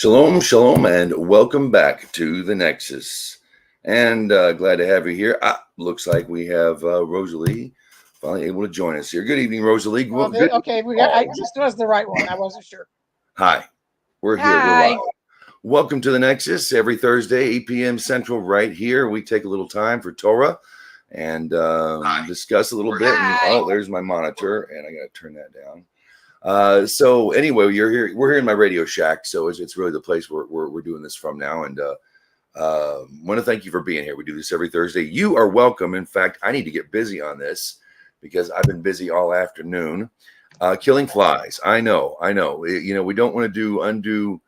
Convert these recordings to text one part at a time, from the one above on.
Shalom, shalom, and welcome back to the Nexus. And glad to have you here. Looks like we have Rosalie finally able to join us here. Good evening, Rosalie. Okay, I just was the right one. I wasn't sure. Hi, we're here. Hi. We're live. Welcome to the Nexus. Every Thursday, 8 p.m. Central, right here. We take a little time for Torah and discuss a little bit. And, there's my monitor, and I got to turn that down. So anyway, you're here. We're here in my Radio Shack, so it's really the place where we're doing this from now. And want to thank you for being here. We do this every Thursday. You are welcome. In fact, I need to get busy on this because I've been busy all afternoon killing flies. I know. We don't want to do undue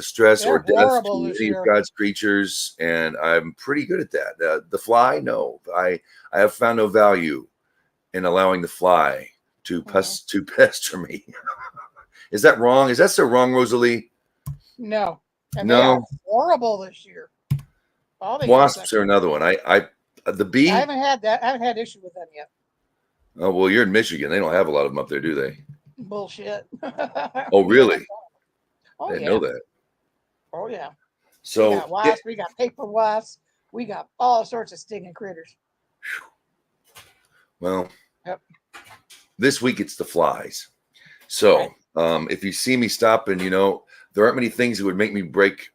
stress or death to any of God's creatures, and I'm pretty good at that. The fly, no, I have found no value in allowing the fly to pester me. Is that wrong? Is that so wrong, Rosalie? No. And they are horrible this year. Wasps are another one. The bee. I haven't had that. I haven't had issue with them yet. Oh well, you're in Michigan. They don't have a lot of them up there, do they? Bullshit. Oh really? Oh, I didn't know that. Oh yeah. So we got wasps, we got paper wasps, we got all sorts of stinging critters. Well. Yep. This week it's the flies. So if you see me stopping, there aren't many things that would make me break,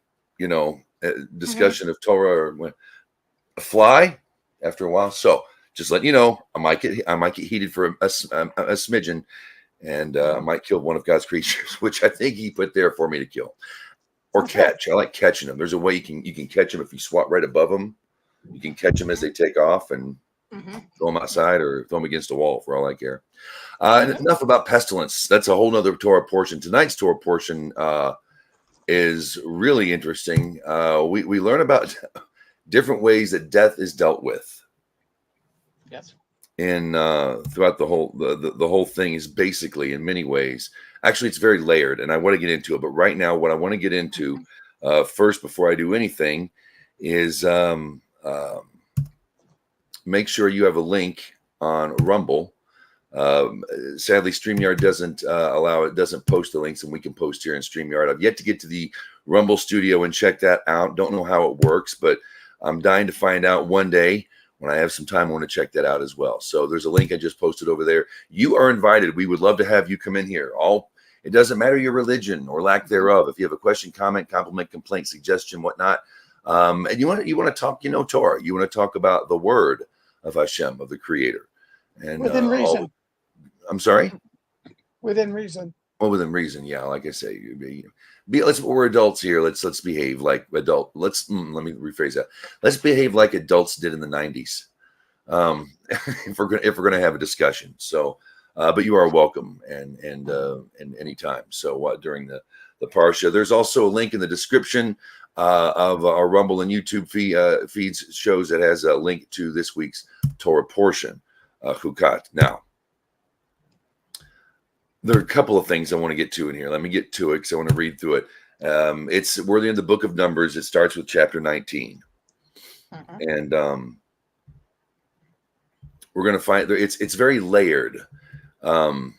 discussion of Torah or a fly after a while. So just let you know, I might get heated for a smidgen, and I might kill one of God's creatures, which I think He put there for me to kill or catch. I like catching them. There's a way you can catch them if you swat right above them. You can catch them as they take off and throw them outside or throw them against a wall for all I care. Enough about pestilence. That's a whole nother Torah portion. Tonight's Torah portion is really interesting. We learn about different ways that death is dealt with. Yes. In throughout the whole thing is basically in many ways. Actually, it's very layered, and I want to get into it. But right now, what I want to get into first, before I do anything, is make sure you have a link on Rumble. Sadly, StreamYard doesn't allow it, doesn't post the links, and we can post here in StreamYard. I've yet to get to the Rumble studio and check that out. Don't know how it works, but I'm dying to find out one day. When I have some time, I want to check that out as well. So there's a link I just posted over there. You are invited. We would love to have you come in here. It doesn't matter your religion or lack thereof. If you have a question, comment, compliment, complaint, suggestion, whatnot, and you want to talk, Torah. You want to talk about the word of Hashem, of the Creator, and within reason. I'm sorry. Within reason. Well, within reason, yeah. Like I say, we're adults here. Let's behave like adult. Let me rephrase that. Let's behave like adults did in the 90s. If we're gonna have a discussion. So, but you are welcome and anytime. So during the Parsha, there's also a link in the description of our Rumble and YouTube feeds shows that has a link to this week's Torah portion, Chukat. Now, there are a couple of things I want to get to in here. Let me get to it because I want to read through it. We're in the book of Numbers. It starts with chapter 19, and we're going to find it's very layered. The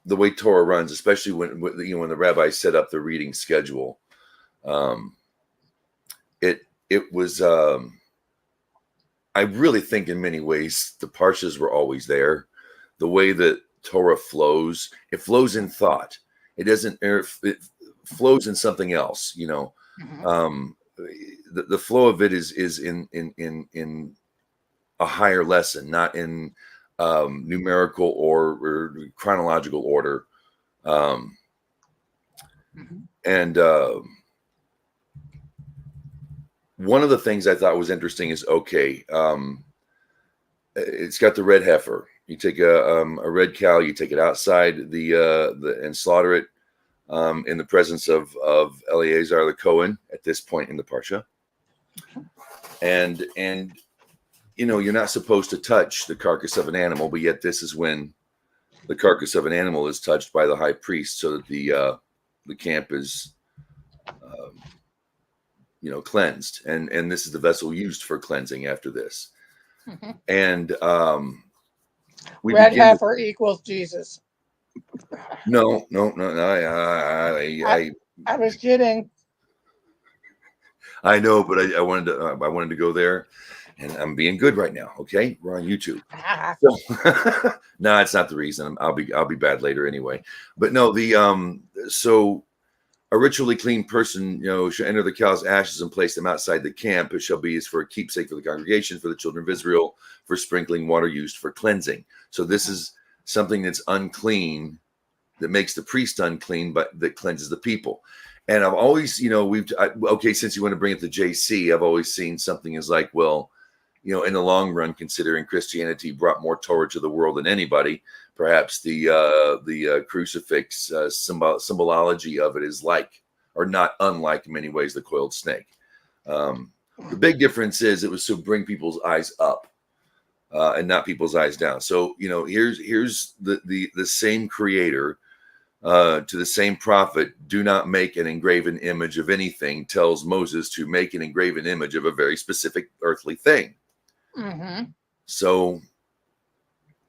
way Torah runs, especially when the rabbis set up the reading schedule. It was. I really think in many ways the parshas were always there. The way that Torah flows, it flows in thought. It doesn't. It flows in something else. The flow of it is in a higher lesson, not in numerical or chronological order. And one of the things I thought was interesting is it's got the red heifer. You take a red cow, you take it outside and slaughter it in the presence of Eleazar the Cohen at this point in the Parsha. And you're not supposed to touch the carcass of an animal, but yet this is when the carcass of an animal is touched by the high priest, so that the camp is cleansed, and this is the vessel used for cleansing after this. And red heifer equals Jesus. No. I was kidding. I know, but I wanted to go there, and I'm being good right now. Okay, we're on YouTube. So, no, it's not the reason. I'll be bad later anyway. But no, so a ritually clean person, shall enter the cow's ashes and place them outside the camp. It shall be as for a keepsake for the congregation, for the children of Israel, for sprinkling water used for cleansing. So this is something that's unclean, that makes the priest unclean, but that cleanses the people. And I've always, since you want to bring it to JC, I've always seen something as like, well, in the long run, considering Christianity brought more Torah to the world than anybody, perhaps the crucifix symbolology of it is like, or not unlike in many ways, the coiled snake. The big difference is it was to bring people's eyes up and not people's eyes down. So, here's the same creator to the same prophet, do not make an engraven image of anything, tells Moses to make an engraven image of a very specific earthly thing. Mm-hmm. So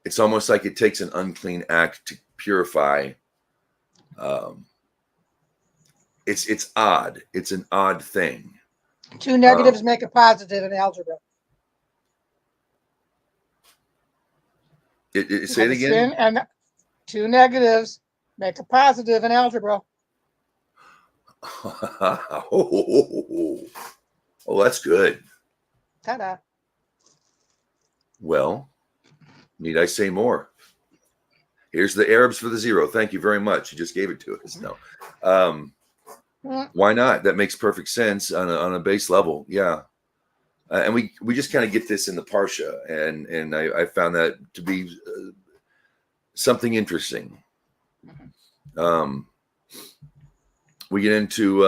it's almost like it takes an unclean act to purify. It's odd. It's an odd thing. Two negatives make a positive in algebra. Say it again. And two negatives make a positive in algebra. Oh, that's good. Ta-da. Well, need I say more? Here's the Arabs for the zero. Thank you very much. You just gave it to us. No. Why not? That makes perfect sense on a base level. Yeah. And we just kind of get this in the Parsha, and I found that to be something interesting. We get into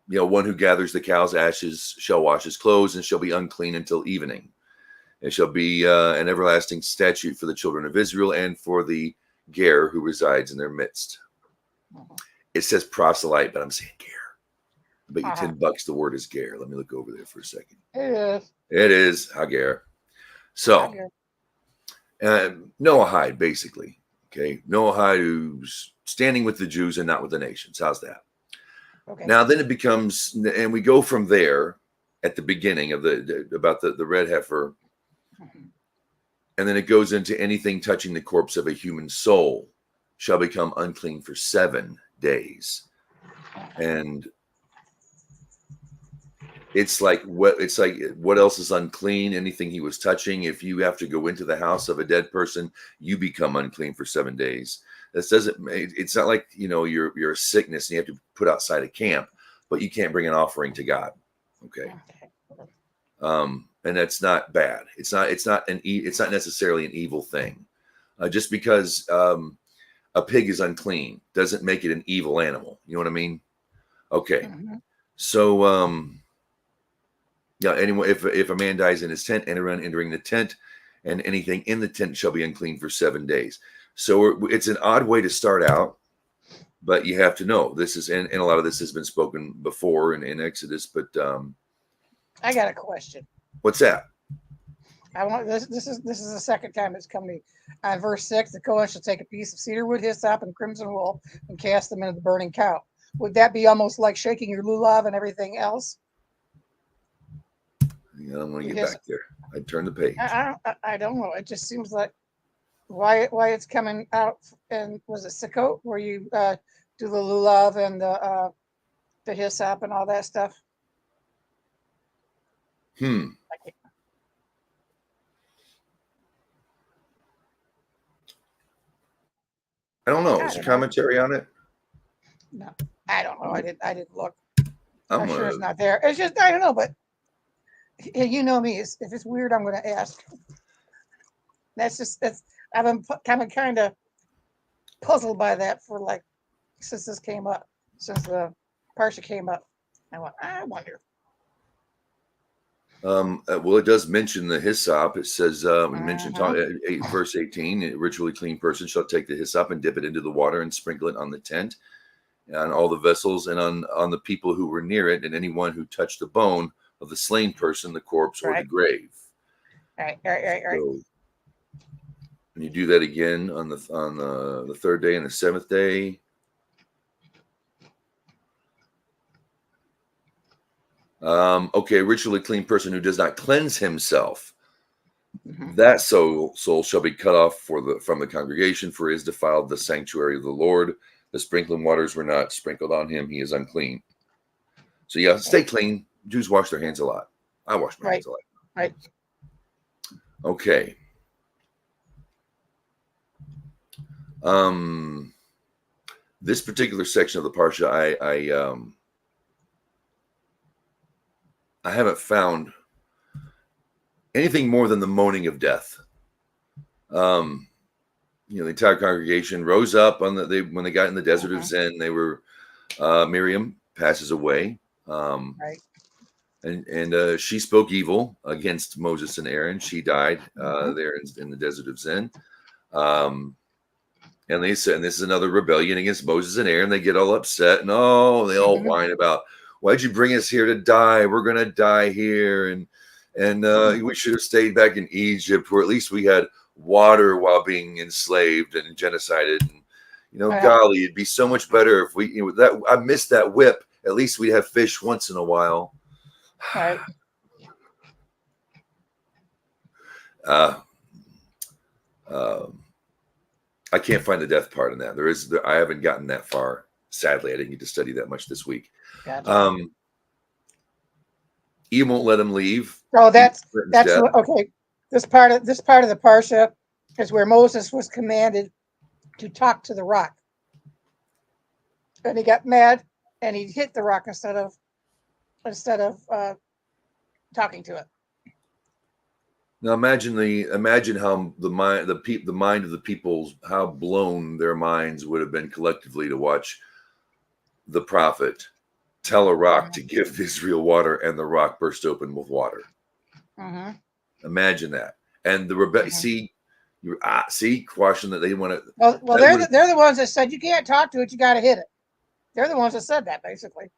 one who gathers the cow's ashes shall wash his clothes and shall be unclean until evening. It shall be an everlasting statute for the children of Israel and for the ger who resides in their midst. It says proselyte, but I'm saying ger. I bet you $10 the word is ger. Let me look over there for a second. It is hager. So Noahide, basically. Okay, Noahide who's standing with the Jews and not with the nations. How's that? Okay. Now then it becomes, and we go from there at the beginning of about the red heifer, and then it goes into anything touching the corpse of a human soul shall become unclean for 7 days. And it's like what else is unclean? Anything he was touching. If you have to go into the house of a dead person, you become unclean for 7 days. This doesn't. It's not like you're a sickness and you have to put outside a camp, but you can't bring an offering to God. Okay. And that's not bad. It's not necessarily an evil thing. Just because a pig is unclean doesn't make it an evil animal. You know what I mean? Okay. So anyway, if a man dies in his tent, entering the tent, and anything in the tent shall be unclean for 7 days. So it's an odd way to start out, but you have to know this is, and a lot of this has been spoken before in Exodus. But I got a question. What's that? I want this. This is the second time it's come to me. Verse 6: the Kohen shall take a piece of cedar wood, hyssop, and crimson wool, and cast them into the burning cow. Would that be almost like shaking your lulav and everything else? I don't want to get back there. I'd turn the page. I don't know. It just seems like why it's coming out. And was it Sukkot where you do the lulav and the hyssop and all that stuff? I don't know. Is there commentary on it? No, I don't know. I didn't look. I'm sure it's not there. It's just I don't know, but you know me. If it's weird, I'm going to ask. I've been kind of puzzled by that for since this came up, since the Parsha came up. I wonder. Well, it does mention the hyssop. It says, verse 18, a ritually clean person shall take the hyssop and dip it into the water and sprinkle it on the tent, on all the vessels, and on the people who were near it, and anyone who touched the bone of the slain person, the corpse, or the grave. Right. So, and you do that again on the third day and the seventh day. Okay, ritually clean person who does not cleanse himself, Mhm. that soul shall be cut off from the congregation, for he has defiled the sanctuary of the Lord. The sprinkling waters were not sprinkled on him; he is unclean. So yeah, stay clean. Jews wash their hands a lot. I wash my hands Right. a lot. Right. Okay. This particular section of the Parsha, I haven't found anything more than the moaning of death. The entire congregation rose up when they got in the desert of Zin. They were Miriam passes away, Right. and she spoke evil against Moses and Aaron. She died Mhm. there in the desert of Zin. And they said, and this is another rebellion against Moses and Aaron. They get all upset and they all Mhm. whine about, why'd you bring us here to die? We're gonna die here, and we should have stayed back in Egypt, where at least we had water while being enslaved and genocided. And golly, it'd be so much better if we, that I missed that whip. At least we'd have fish once in a while. Right. Uh, I can't find the death part in that. I haven't gotten that far. Sadly, I didn't get to study that much this week. Gotcha. He won't let him leave. So that's okay. This part of the Parsha is where Moses was commanded to talk to the rock, and he got mad and he hit the rock instead of talking to it. Now imagine how the mind of the people's, how blown their minds would have been collectively to watch the prophet tell a rock to give Israel water, and the rock burst open with water. Mm-hmm. Imagine that. And the see, question that they want to. Well, they're the ones that said you can't talk to it, you got to hit it. They're the ones that said that, basically.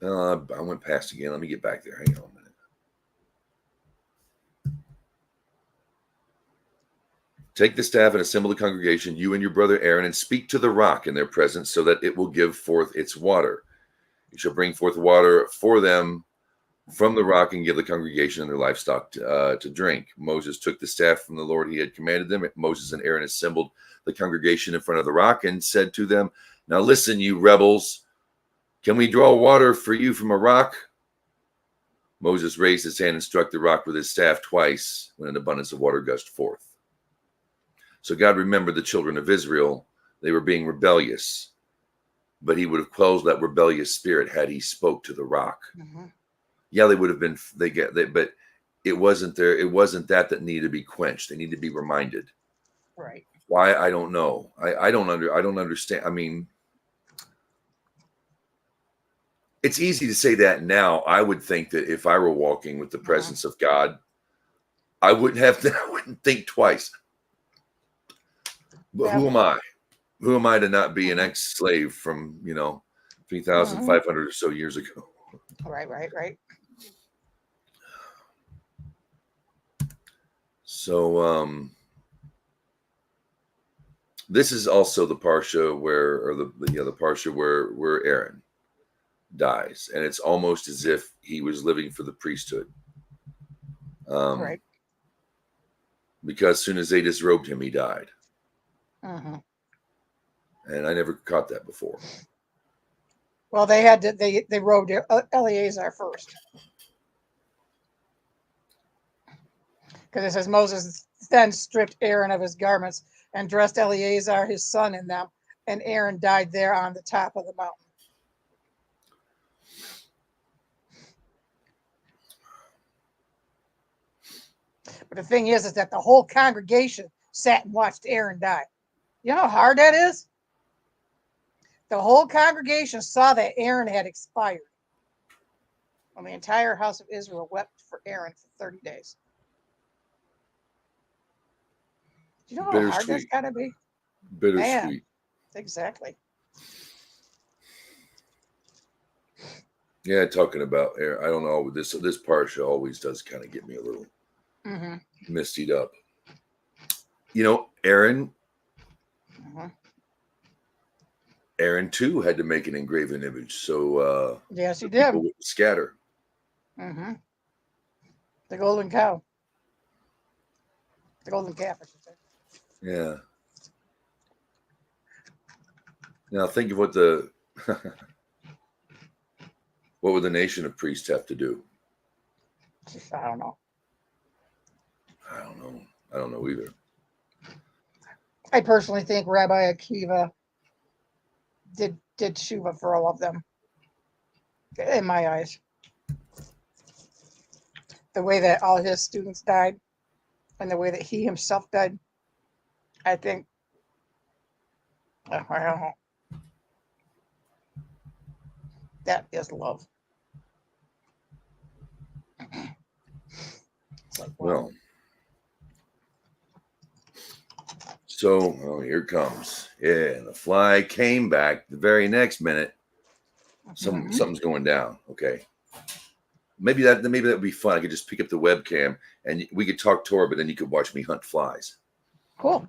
I went past again. Let me get back there. Hang on a minute. Take the staff and assemble the congregation, you and your brother Aaron, and speak to the rock in their presence, so that it will give forth its water. You shall bring forth water for them from the rock, and give the congregation and their livestock to drink. Moses took the staff from the Lord he had commanded them. Moses and Aaron assembled the congregation in front of the rock and said to them, now listen, you rebels, can we draw water for you from a rock? Moses raised his hand and struck the rock with his staff twice, when an abundance of water gushed forth. So God remembered the children of Israel. They were being rebellious, but he would have quelled that rebellious spirit had he spoke to the rock. Mm-hmm. Yeah, they would have been, but it wasn't there. It wasn't that needed to be quenched. They need to be reminded. Right. Why? I don't know. I don't understand. I mean, it's easy to say that now. I would think that if I were walking with the presence of God, I wouldn't think twice. But who am I? Who am I to not be an ex-slave from 3,500 or so years ago? Right. So this is also the Parsha the Parsha where Aaron dies, and it's almost as if he was living for the priesthood. Right. Because as soon as they disrobed him, he died. Mm-hmm. And I never caught that before. Well, they had to. They robed Eleazar first, because it says Moses then stripped Aaron of his garments and dressed Eleazar his son in them, and Aaron died there on the top of the mountain. But the thing is that the whole congregation sat and watched Aaron die. You know how hard that is? The whole congregation saw that Aaron had expired. And the entire house of Israel wept for Aaron for 30 days. Do you know how hard that's got to be? Bittersweet. Man, exactly. Yeah, talking about Aaron, I don't know. This Parsha always does kind of get me a little mistied up. Aaron. Aaron too had to make an engraven image, so Yes, he did. people wouldn't scatter. Mm-hmm. The golden cow. The golden calf, I should say. Yeah. Now think of what the what would the nation of priests have to do? I don't know. I don't know. I don't know either. I personally think Rabbi Akiva did tshuva for all of them, in my eyes. The way that all his students died, and the way that he himself died, I think. I don't know. That is love. It's like, Well, so here it comes. Yeah, and the fly came back the very next minute. Something's going down. Okay. Maybe that would be fun. I could just pick up the webcam and we could talk Torah, but then you could watch me hunt flies. cool.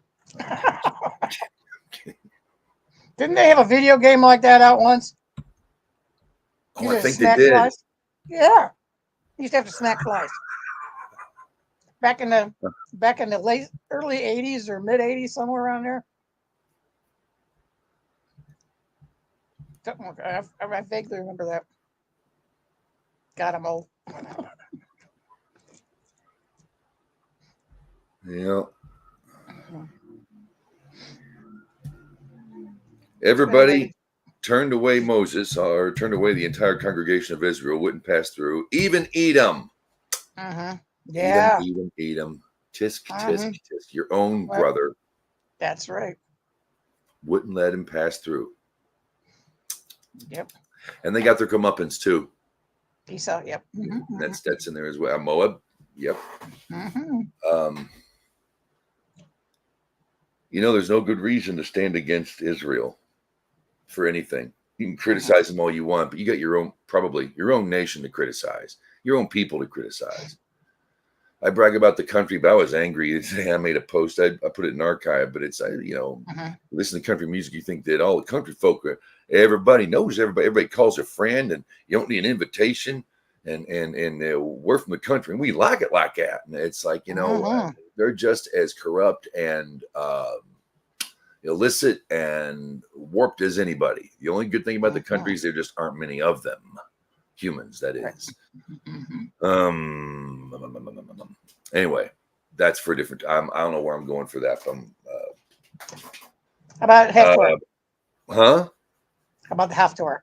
Didn't they have a video game like that out once? Oh, You I just think they snack did. Flies? Yeah. You used to have to snack flies. Back in the early 80s or mid 80s, somewhere around there. I vaguely remember that. God, I'm old. Yeah. Everybody turned away Moses, or turned away the entire congregation of Israel, wouldn't pass through. Even Edom. Yeah. Edom. Tisk, tisk, tisk. Your own brother. That's right. Wouldn't let him pass through. Yep. And they got their comeuppance too. Esau, yep. That's in there as well. Moab, yep. There's no good reason to stand against Israel for anything. You can criticize them all you want, but you got your own nation to criticize, your own people to criticize. I brag about the country, but I was angry today. I made a post. I put it in archive, but it's listen to country music. You think that all the country folk, everybody knows everybody. Everybody calls a friend, and you don't need an invitation. And we're from the country, and we like it like that. And it's like they're just as corrupt and illicit and warped as anybody. The only good thing about the country is there just aren't many of them. Humans, that is. Anyway, that's for a different time. I don't know where I'm going for that. How about Haftorah? How about the Haftorah?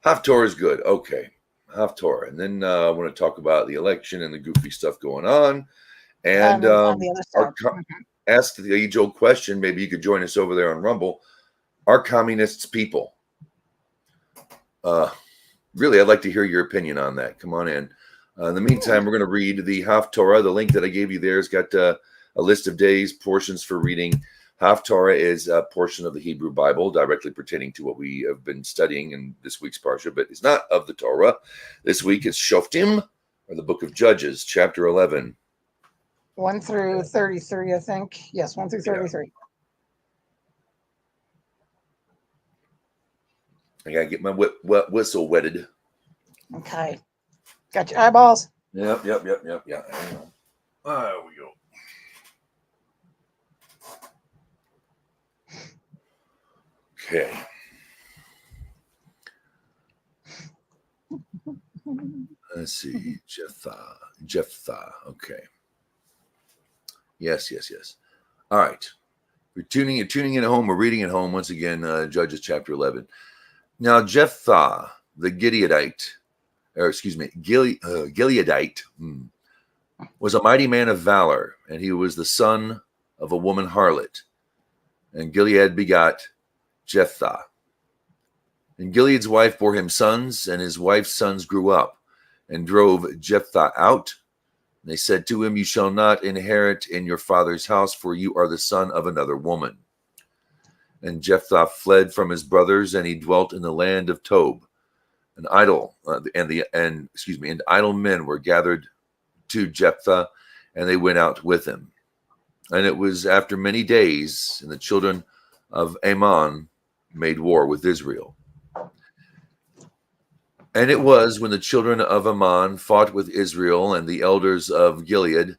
Haftorah is good. Okay. Haftorah. And then I want to talk about the election and the goofy stuff going on. And on the other side. Ask the age-old question. Maybe you could join us over there on Rumble. Are communists people? Really, I'd like to hear your opinion on that. Come on in. In the meantime, we're going to read the Haftorah. The link that I gave you there has got a list of days, portions for reading. Haftorah is a portion of the Hebrew Bible directly pertaining to what we have been studying in this week's Parsha, but it's not of the Torah. This week is Shoftim, or the book of Judges, chapter 11. 1 through 33, I think. Yes, 1 through 33. I got to get my whistle wetted. Okay. Got your eyeballs? Yep. Yeah. Hang on. There we go. Okay. Let's see. Jephthah. Okay. Yes. All right. We're tuning in at home. We're reading at home once again. Judges chapter 11. Now Jephthah, the Gileadite, was a mighty man of valor, and he was the son of a woman harlot. And Gilead begot Jephthah. And Gilead's wife bore him sons, and his wife's sons grew up and drove Jephthah out. And they said to him, "You shall not inherit in your father's house, for you are the son of another woman." And Jephthah fled from his brothers, and he dwelt in the land of Tob. And idle men were gathered to Jephthah, and they went out with him. And it was after many days, and the children of Ammon made war with Israel. And it was when the children of Ammon fought with Israel and the elders of Gilead,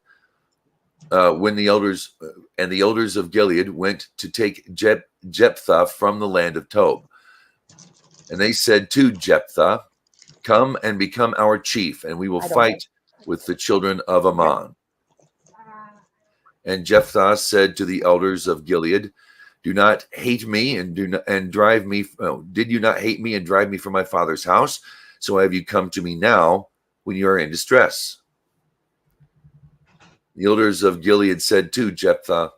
when the elders of Gilead went to take Jephthah from the land of Tob. And they said to Jephthah, "Come and become our chief, and we will fight with the children of Ammon." And Jephthah said to the elders of Gilead, "Do not hate me and drive me. Did you not hate me and drive me from my father's house? So have you come to me now when you are in distress?" The elders of Gilead said to Jephthah,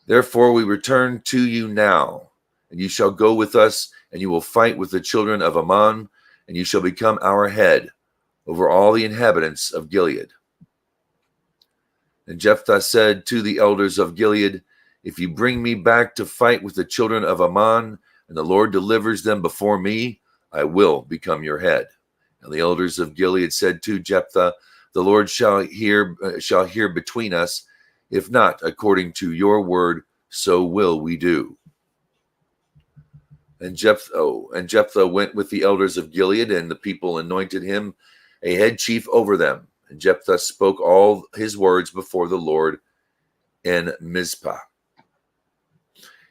"Therefore we return to you now, and you shall go with us, and you will fight with the children of Ammon, and you shall become our head over all the inhabitants of Gilead." And Jephthah said to the elders of Gilead, "If you bring me back to fight with the children of Ammon, and the Lord delivers them before me, I will become your head." And the elders of Gilead said to Jephthah, "The Lord shall hear between us. If not, according to your word, so will we do." And Jephthah went with the elders of Gilead, and the people anointed him a head chief over them. And Jephthah spoke all his words before the Lord in Mizpah.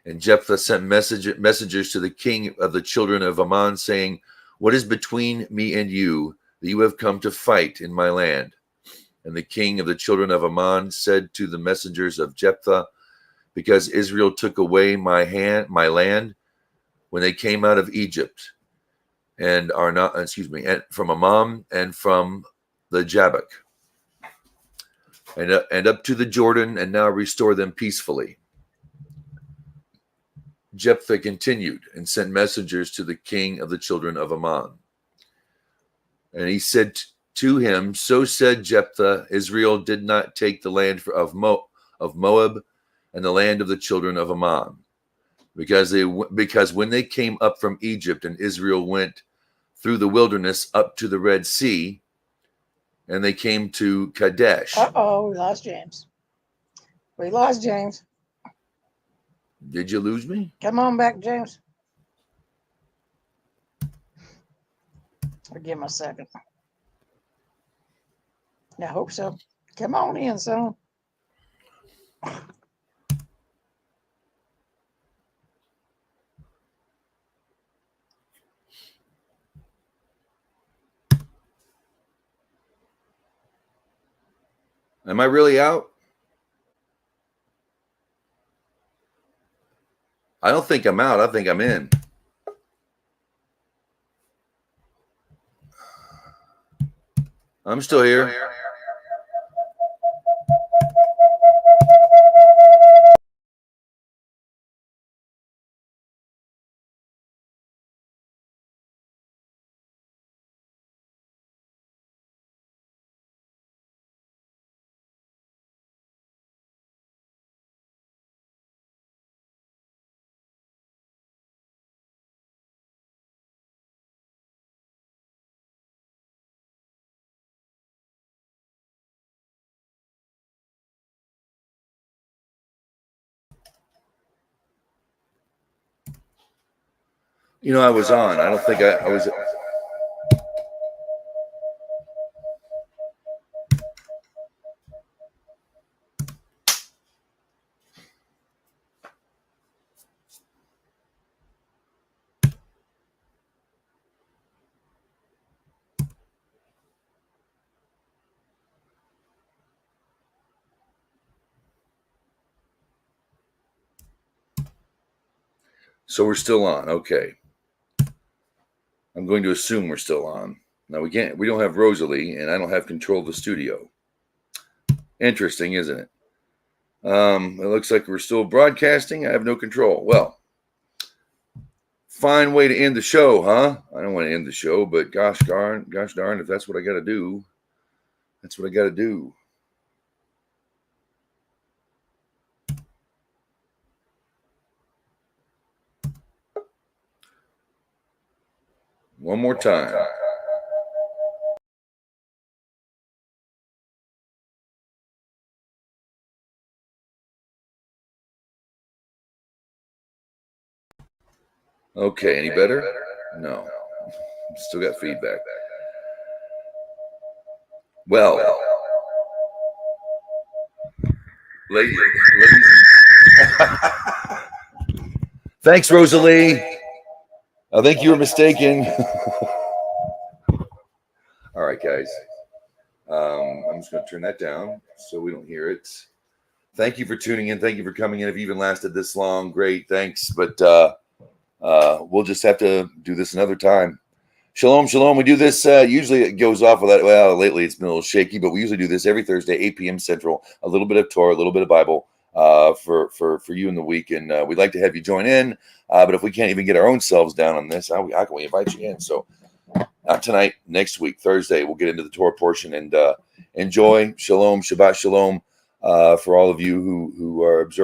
And Jephthah sent messengers to the king of the children of Ammon, saying, "What is between me and you, that you have come to fight in my land?" And the king of the children of Ammon said to the messengers of Jephthah, "Because Israel took away my land when they came out of Egypt, and are not, and from Ammon and from the Jabbok, and up to the Jordan, and now restore them peacefully." Jephthah continued and sent messengers to the king of the children of Ammon. And he said to him, "So said Jephthah, Israel did not take the land of Moab and the land of the children of Ammon, because when they came up from Egypt, and Israel went through the wilderness up to the Red Sea, and they came to Kadesh." We lost James. We lost James. Did you lose me? Come on back, James. I'll give him a second. I hope so. Come on in, son. Am I really out? I don't think I'm out. I think I'm in. I'm still here. I was on. I don't think I was. So we're still on. Okay. I'm going to assume we're still on. Now we don't have Rosalie, and I don't have control of the studio. Interesting, isn't it? It looks like we're still broadcasting. I have no control. Well, fine way to end the show, huh? I don't want to end the show, but gosh darn, if that's what I got to do, that's what I got to do. One more time. Okay, any better? No. Still got feedback. Well, ladies. Thanks, Rosalie. I think you were mistaken. All right, guys. I'm just going to turn that down so we don't hear it. Thank you for tuning in. Thank you for coming in. If you even lasted this long, great. Thanks. But we'll just have to do this another time. Shalom, shalom. We do this. Usually it goes off with that. Well, lately it's been a little shaky, but we usually do this every Thursday, 8 p.m. Central. A little bit of Torah, a little bit of Bible for you in the week. And we'd like to have you join in. But if we can't even get our own selves down on this, how can we invite you in? So not tonight, next week, Thursday, we'll get into the Torah portion and enjoy. Shalom, Shabbat Shalom for all of you who are observing.